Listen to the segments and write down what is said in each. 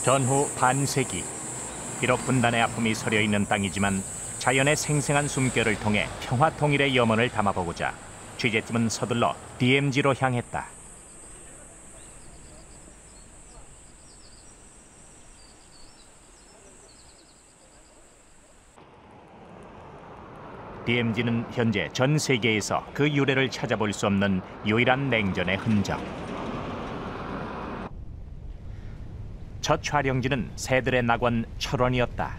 전후 반세기, 비록 분단의 아픔이 서려 있는 땅이지만 자연의 생생한 숨결을 통해 평화 통일의 염원을 담아보고자 취재팀은 서둘러 DMZ로 향했다. DMZ는 현재 전 세계에서 그 유래를 찾아볼 수 없는 유일한 냉전의 흔적. 첫 촬영지는 새들의 낙원 철원이었다.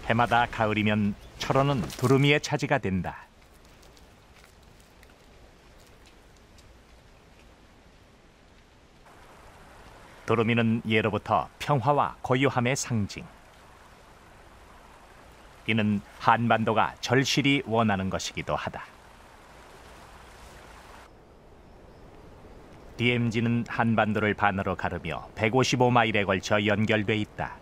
해마다 가을이면 철원은 두루미의 차지가 된다. 두루미는 예로부터 평화와 고요함의 상징. 이는 한반도가 절실히 원하는 것이기도 하다. DMZ는 한반도를 반으로 가르며 155마일에 걸쳐 연결돼 있다.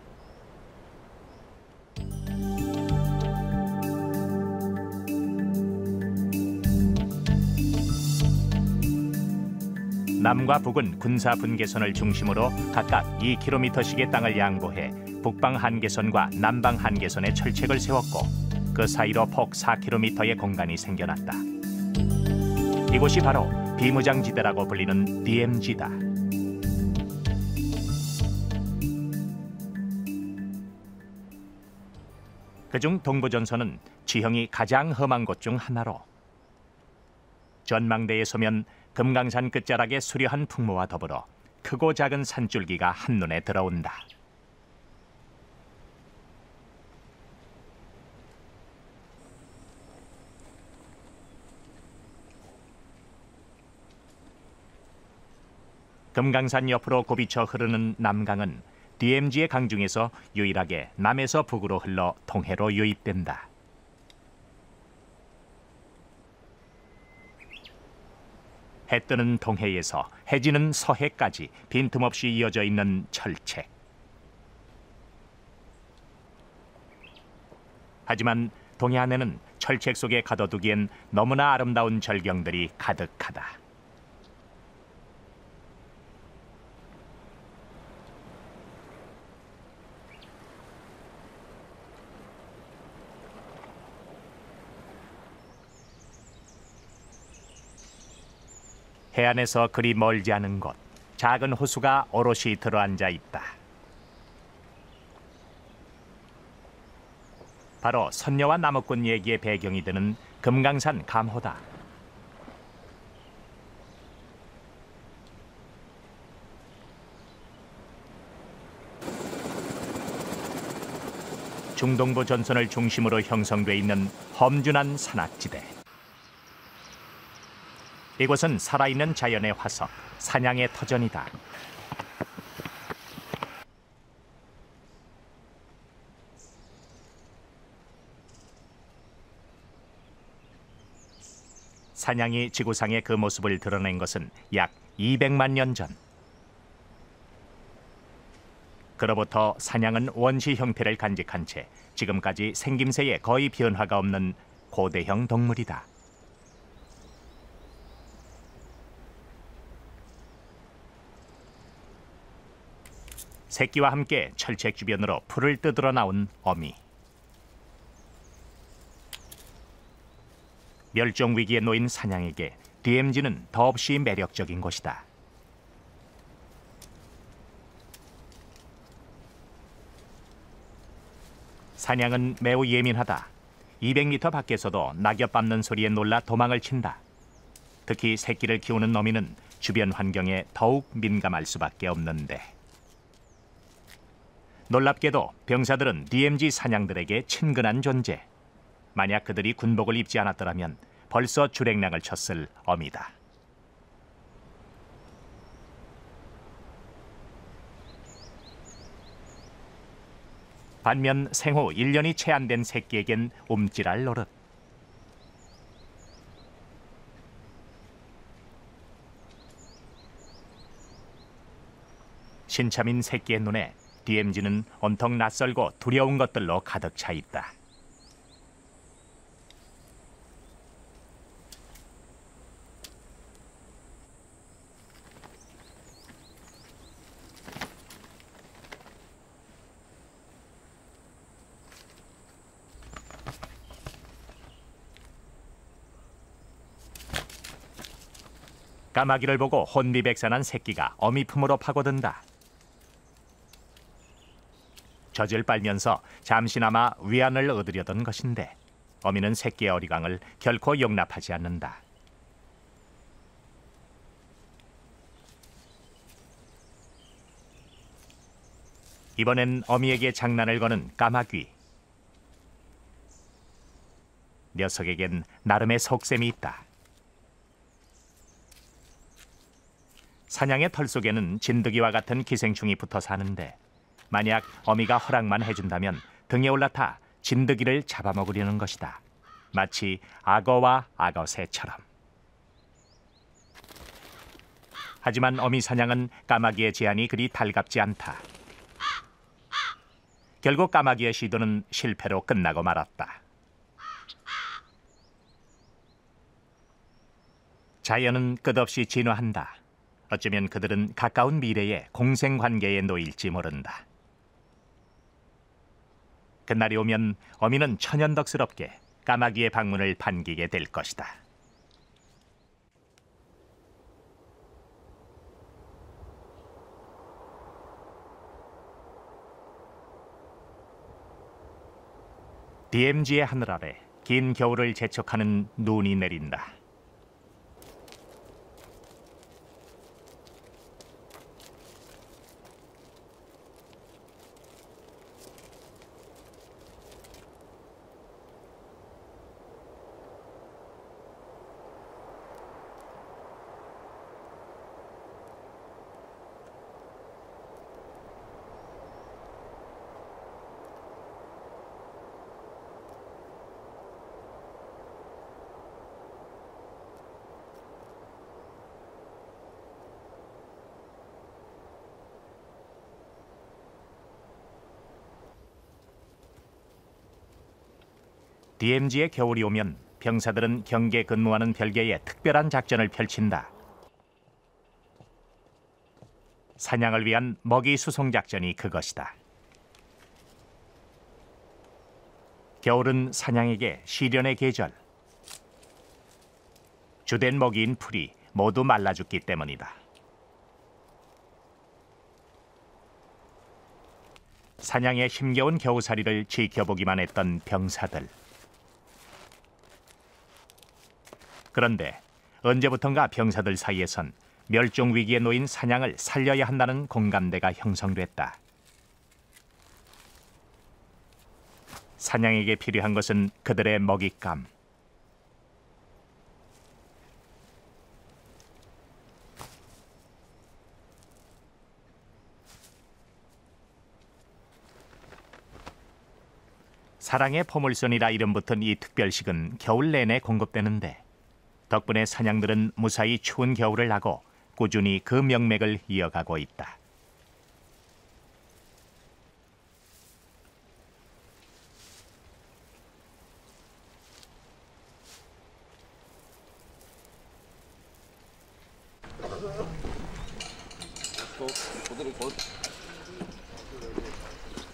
남과 북은 군사 분계선을 중심으로 각각 2km씩의 땅을 양보해 북방 한계선과 남방 한계선에 철책을 세웠고 그 사이로 폭 4km의 공간이 생겨났다. 이곳이 바로 비무장지대라고 불리는 DMZ다. 그중 동부전선은 지형이 가장 험한 곳 중 하나로 전망대에 서면 금강산 끝자락의 수려한 풍모와 더불어 크고 작은 산줄기가 한눈에 들어온다. 금강산 옆으로 굽이쳐 흐르는 남강은 DMZ의 강 중에서 유일하게 남에서 북으로 흘러 동해로 유입된다. 해 뜨는 동해에서 해 지는 서해까지 빈틈없이 이어져 있는 철책. 하지만 동해 안에는 철책 속에 가둬두기엔 너무나 아름다운 절경들이 가득하다. 해안에서 그리 멀지 않은 곳, 작은 호수가 오롯이 들어앉아 있다. 바로 선녀와 나무꾼 얘기의 배경이 되는 금강산 감호다. 중동부 전선을 중심으로 형성돼 있는 험준한 산악지대. 이곳은 살아있는 자연의 화석, 사냥의 터전이다. 사냥이 지구상의 그 모습을 드러낸 것은 약 200만 년 전. 그로부터 사냥은 원시 형태를 간직한 채 지금까지 생김새에 거의 변화가 없는 고대형 동물이다. 새끼와 함께 철책 주변으로 풀을 뜯으러 나온 어미. 멸종 위기에 놓인 사냥에게 DMZ는 더없이 매력적인 곳이다. 사냥은 매우 예민하다. 200m 밖에서도 낙엽 밟는 소리에 놀라 도망을 친다. 특히 새끼를 키우는 어미는 주변 환경에 더욱 민감할 수밖에 없는데. 놀랍게도 병사들은 DMZ 사냥들에게 친근한 존재. 만약 그들이 군복을 입지 않았더라면 벌써 주랭랑을 쳤을 어미다. 반면 생후 1년이 채 안 된 새끼에겐 움찔할 노릇. 신참인 새끼의 눈에 DMZ는 온통 낯설고 두려운 것들로 가득 차 있다. 까마귀를 보고 혼비백산한 새끼가 어미 품으로 파고든다. 젖을 빨면서 잠시나마 위안을 얻으려던 것인데 어미는 새끼의 어리광을 결코 용납하지 않는다. 이번엔 어미에게 장난을 거는 까마귀. 녀석에겐 나름의 속셈이 있다. 사냥의 털 속에는 진드기와 같은 기생충이 붙어 사는데 만약 어미가 허락만 해준다면 등에 올라타 진드기를 잡아먹으려는 것이다. 마치 악어와 악어새처럼. 하지만 어미 사냥은 까마귀의 제안이 그리 달갑지 않다. 결국 까마귀의 시도는 실패로 끝나고 말았다. 자연은 끝없이 진화한다. 어쩌면 그들은 가까운 미래에 공생관계에 놓일지 모른다. 그날이 오면 어미는 천연덕스럽게 까마귀의 방문을 반기게 될 것이다. DMZ의 하늘 아래 긴 겨울을 재촉하는 눈이 내린다. DMZ의 겨울이 오면 병사들은 경계 근무하는 별개의 특별한 작전을 펼친다. 사냥을 위한 먹이 수송 작전이 그것이다. 겨울은 사냥에게 시련의 계절. 주된 먹이인 풀이 모두 말라 죽기 때문이다. 사냥의 힘겨운 겨우살이를 지켜보기만 했던 병사들. 그런데 언제부턴가 병사들 사이에선 멸종 위기에 놓인 사냥을 살려야 한다는 공감대가 형성됐다. 사냥에게 필요한 것은 그들의 먹잇감. 사랑의 포물선이라 이름 붙은 이 특별식은 겨울 내내 공급되는데 덕분에 사냥들은 무사히 추운 겨울을 나고 꾸준히 그 명맥을 이어가고 있다.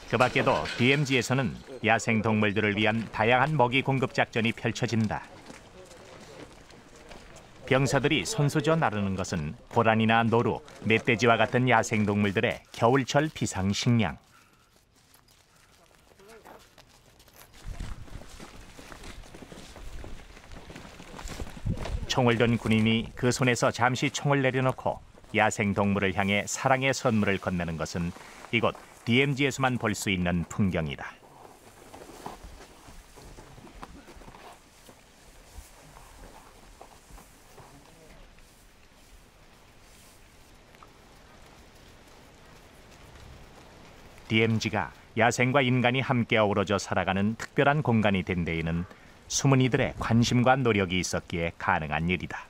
그 밖에도 DMZ에서는 야생 동물들을 위한 다양한 먹이 공급 작전이 펼쳐진다. 병사들이 손수저 나르는 것은 고라니나 노루, 멧돼지와 같은 야생 동물들의 겨울철 비상 식량. 총을 든 군인이 그 손에서 잠시 총을 내려놓고 야생 동물을 향해 사랑의 선물을 건네는 것은 이곳 DMZ에서만 볼 수 있는 풍경이다. DMZ가 야생과 인간이 함께 어우러져 살아가는 특별한 공간이 된 데에는 숨은 이들의 관심과 노력이 있었기에 가능한 일이다.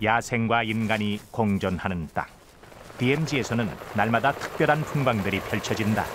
야생과 인간이 공존하는 땅. DMZ에서는 날마다 특별한 풍광들이 펼쳐진다.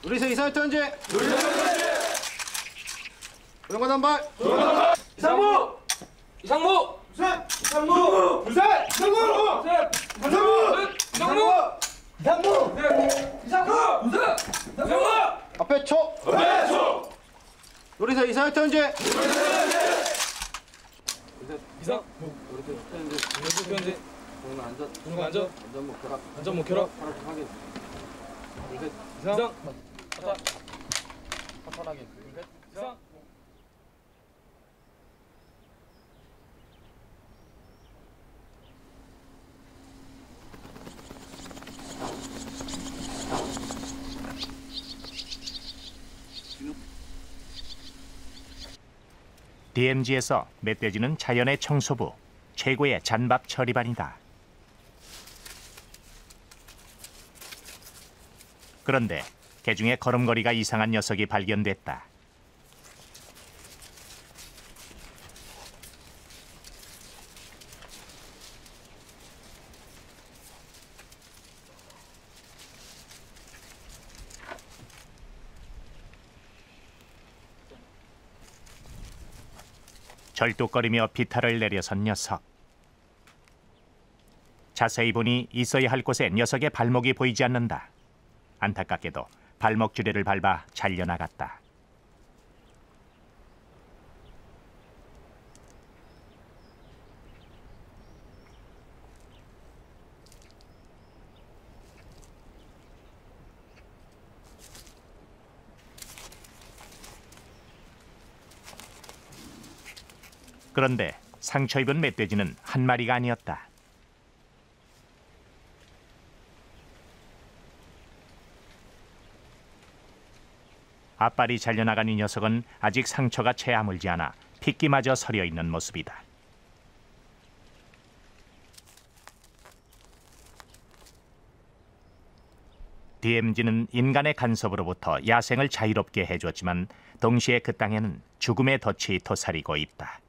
우리세 이사회터 현재! 조용관 단발! 이상무! 이상무! 부산! 이상무! 부산! 이상무! 부산! 이상무! 이상무! 이상무! 부산! 이상무! 앞에 초! 앞에 초! 우리세 이사회터 현재! 이상! 현재 조용관 앉아 안전 목 켜라 이상! 편하게 이상! DMZ에서 멧돼지는 자연의 청소부, 최고의 잔밥 처리반이다. 그런데 개중에 걸음걸이가 이상한 녀석이 발견됐다. 절뚝거리며 비탈을 내려선 녀석. 자세히 보니 있어야 할 곳에 녀석의 발목이 보이지 않는다. 안타깝게도 발목 주례를 밟아 잘려나갔다. 그런데 상처 입은 멧돼지는 한 마리가 아니었다. 앞발이 잘려나간 이 녀석은 아직 상처가 채 아물지 않아 핏기마저 서려 있는 모습이다. DMZ는 인간의 간섭으로부터 야생을 자유롭게 해주었지만 동시에 그 땅에는 죽음의 덫이 도사리고 있다.